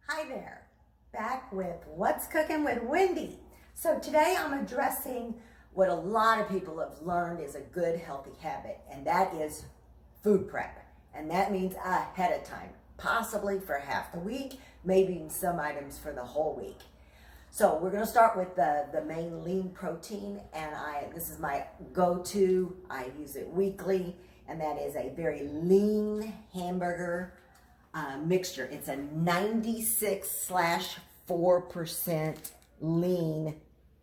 Hi there, back with What's Cooking with Wendy. So today I'm addressing what a lot of people have learned is a good healthy habit, and that is food prep. And that means ahead of time, possibly for half the week, maybe some items for the whole week. So we're gonna start with the main lean protein, and this is my go-to. I use it weekly, and that is a very lean hamburger mixture. It's a 96/4% lean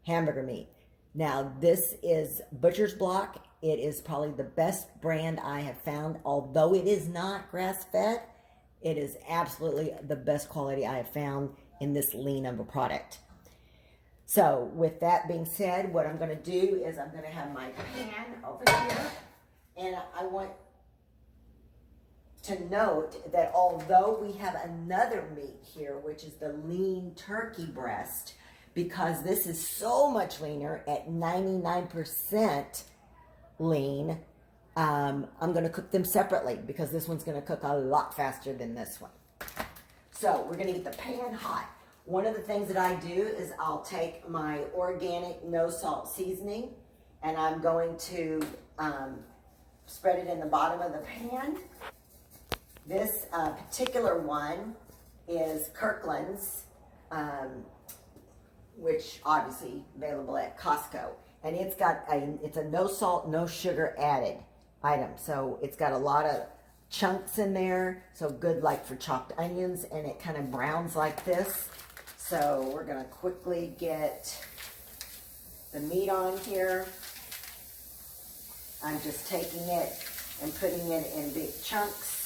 hamburger meat. Now this is Butcher's Block. It is probably the best brand I have found. Although it is not grass-fed, it is absolutely the best quality I have found in this lean of a product. So with that being said, what I'm going to do is I'm going to have my pan over here, and I want to note that although we have another meat here, which is the lean turkey breast, because this is so much leaner at 99% lean, I'm going to cook them separately because this one's going to cook a lot faster than this one. So we're going to get the pan hot. One of the things that I do is I'll take my organic no salt seasoning, and I'm going to spread it in the bottom of the pan. This particular one is Kirkland's, which obviously available at Costco, and it's a no salt, no sugar added item. So it's got a lot of chunks in there, so good like for chopped onions, and it kind of browns like this. So we're gonna quickly get the meat on here. I'm just taking it and putting it in big chunks.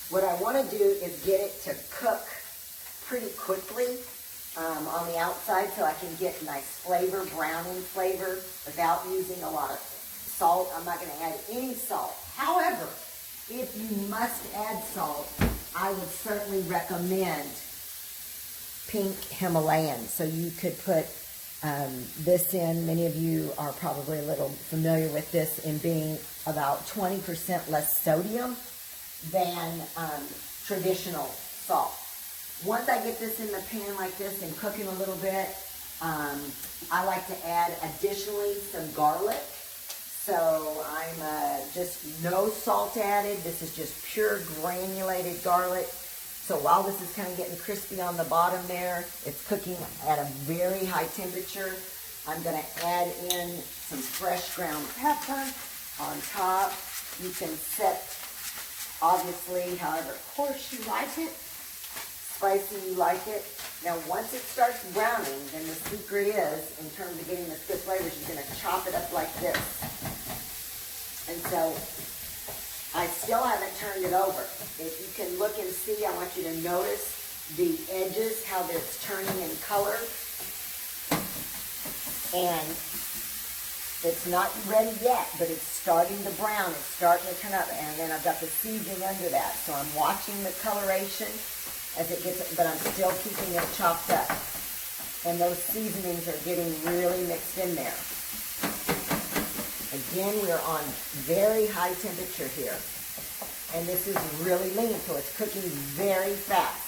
What I want to do is get it to cook pretty quickly on the outside so I can get nice flavor, browning flavor, without using a lot of salt. I'm not going to add any salt. However, if you must add salt, I would certainly recommend pink Himalayan. So you could put this in. Many of you are probably a little familiar with this in being about 20% less sodium than traditional salt. Once I get this in the pan like this and cooking a little bit, I like to add additionally some garlic. So I'm just no salt added. This is just pure granulated garlic. So while this is kind of getting crispy on the bottom there, it's cooking at a very high temperature. I'm going to add in some fresh ground pepper on top. You can set, obviously, however coarse you like it, spicy you like it. Now once it starts browning, then the secret is, in terms of getting this good flavors, you're going to chop it up like this. And so I still haven't turned it over. If you can look and see, I want you to notice the edges, how it's turning in color. And it's not ready yet, but it's starting to brown. It's starting to turn up. And then I've got the seasoning under that. So I'm watching the coloration as it gets, but I'm still keeping it chopped up. And those seasonings are getting really mixed in there. Again, we're on very high temperature here. And this is really lean, so it's cooking very fast.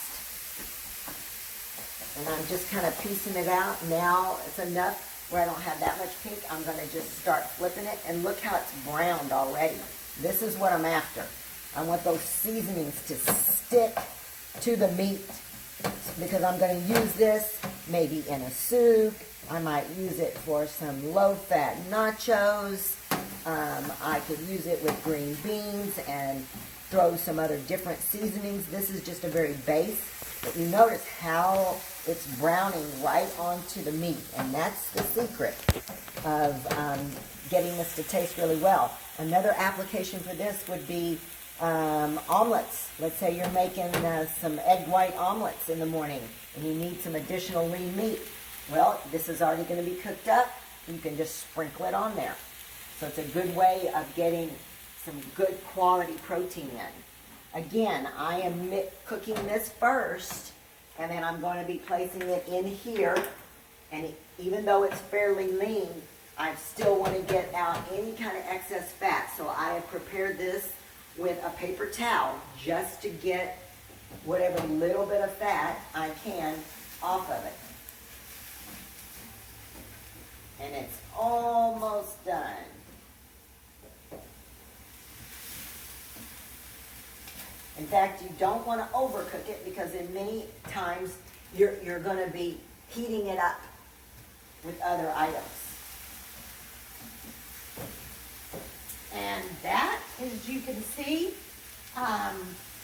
And I'm just kind of piecing it out. Now it's enough where I don't have that much pink. I'm going to just start flipping it. And look how it's browned already. This is what I'm after. I want those seasonings to stick to the meat, because I'm going to use this maybe in a soup. I might use it for some low-fat nachos. I could use it with green beans and throw some other different seasonings. This is just a very base, but you notice how it's browning right onto the meat, and that's the secret of getting this to taste really well. Another application for this would be omelets. Let's say you're making some egg white omelets in the morning and you need some additional lean meat. Well, this is already going to be cooked up. You can just sprinkle it on there. So it's a good way of getting some good quality protein in. Again, I am cooking this first, and then I'm going to be placing it in here. And even though it's fairly lean, I still want to get out any kind of excess fat. So I have prepared this with a paper towel just to get whatever little bit of fat I can off of it. And it's almost done. In fact, you don't want to overcook it because in many times you're going to be heating it up with other items. And that, as you can see,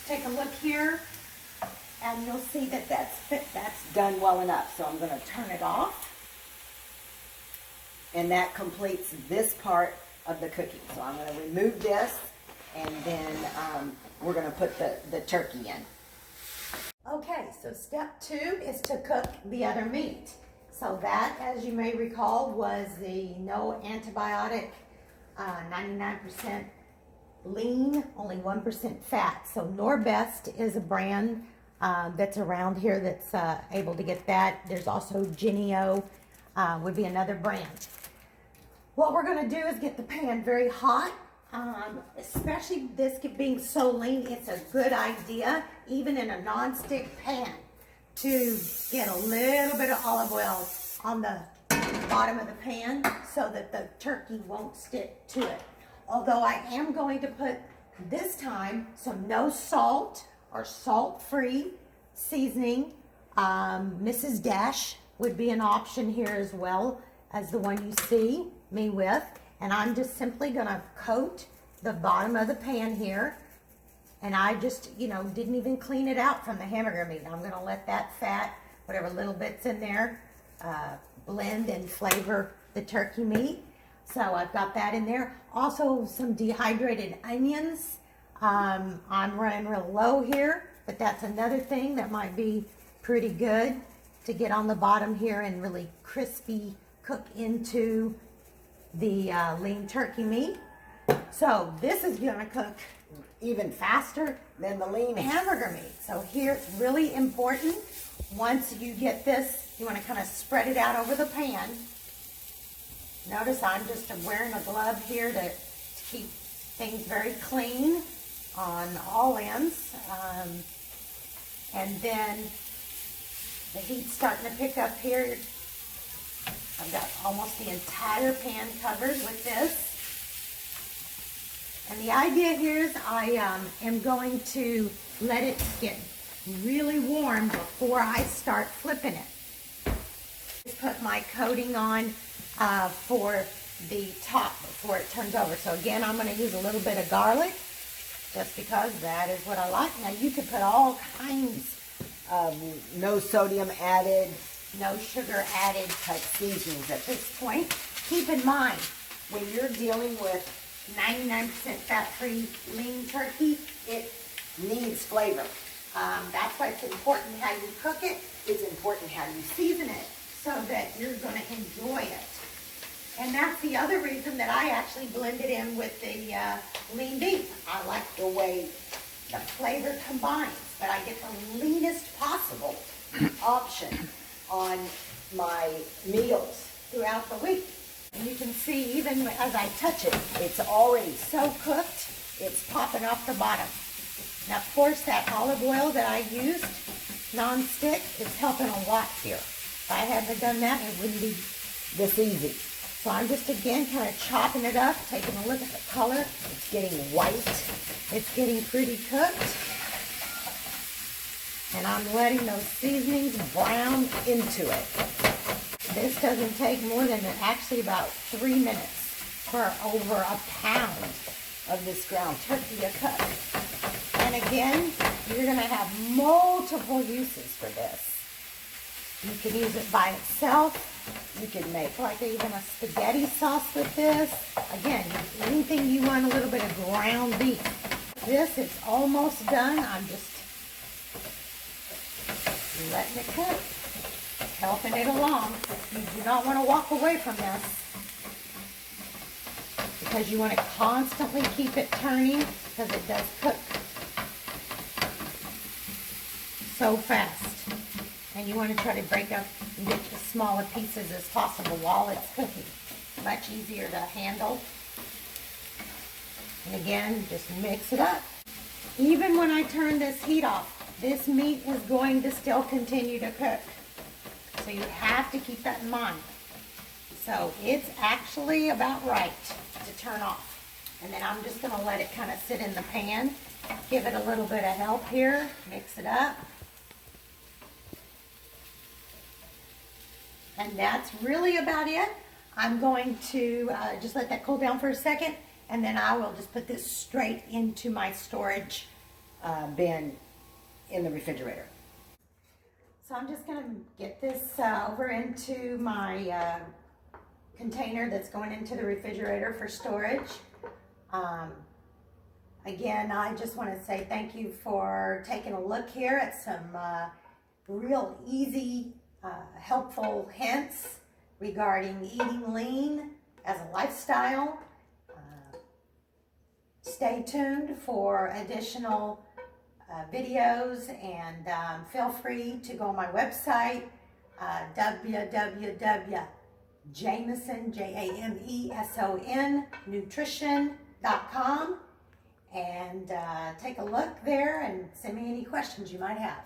take a look here, and you'll see that that's done well enough. So I'm going to turn it off. And that completes this part of the cooking. So I'm going to remove this, and then we're going to put the turkey in. Okay, so step 2 is to cook the other meat. So that, as you may recall, was the no antibiotic, 99% lean, only 1% fat. So Norbest is a brand that's around here that's able to get that. There's also Genio, would be another brand. What we're going to do is get the pan very hot. Especially this being so lean, it's a good idea, even in a non-stick pan, to get a little bit of olive oil on the bottom of the pan so that the turkey won't stick to it. Although I am going to put, this time, some no salt or salt-free seasoning. Mrs. Dash would be an option here as well as the one you see me with. And I'm just simply gonna coat the bottom of the pan here. And I just, didn't even clean it out from the hamburger meat. I'm gonna let that fat, whatever little bits in there, blend and flavor the turkey meat. So I've got that in there. Also some dehydrated onions. I'm running real low here, but that's another thing that might be pretty good to get on the bottom here and really crispy cook into the lean turkey meat. So this is going to cook even faster than the lean hamburger meat. So here it's really important, once you get this, you want to kind of spread it out over the pan. Notice I'm just wearing a glove here to keep things very clean on all ends. And then the heat's starting to pick up here. I've got almost the entire pan covered with this. And the idea here is I am going to let it get really warm before I start flipping it. Just put my coating on for the top before it turns over. So again, I'm going to use a little bit of garlic just because that is what I like. Now you could put all kinds of no sodium added, no sugar added type seasonings at this point. Keep in mind, when you're dealing with 99% fat-free lean turkey, it needs flavor. That's why it's important how you cook it. It's important how you season it so that you're going to enjoy it. And that's the other reason that I actually blend it in with the lean beef. I like the way the flavor combines, but I get the leanest possible option on my meals throughout the week. And you can see even as I touch it, it's already so cooked, it's popping off the bottom. Now, of course, that olive oil that I used, non-stick, is helping a lot here. If I hadn't done that, it wouldn't be this easy. So I'm just, again, kind of chopping it up, taking a look at the color. It's getting white. It's getting pretty cooked. And I'm letting those seasonings brown into it. This doesn't take more than actually about 3 minutes for over a pound of this ground turkey to cook. And again, you're going to have multiple uses for this. You can use it by itself. You can make like even a spaghetti sauce with this. Again, anything you want, a little bit of ground beef. This is almost done. I'm just letting it cook, helping it along. You do not want to walk away from this because you want to constantly keep it turning because it does cook so fast. And you want to try to break up and get the smaller pieces as possible while it's cooking. much easier to handle. And again, just mix it up. Even when I turn this heat off, this meat is going to still continue to cook. So you have to keep that in mind. So it's actually about right to turn off. And then I'm just going to let it kind of sit in the pan. Give it a little bit of help here. Mix it up. And that's really about it. I'm going to just let that cool down for a second. And then I will just put this straight into my storage bin in the refrigerator. So I'm just going to get this over into my container that's going into the refrigerator for storage. Again, I just want to say thank you for taking a look here at some real easy, helpful hints regarding eating lean as a lifestyle. Stay tuned for additional videos, and feel free to go on my website, www.jameson, nutrition.com, and take a look there and send me any questions you might have.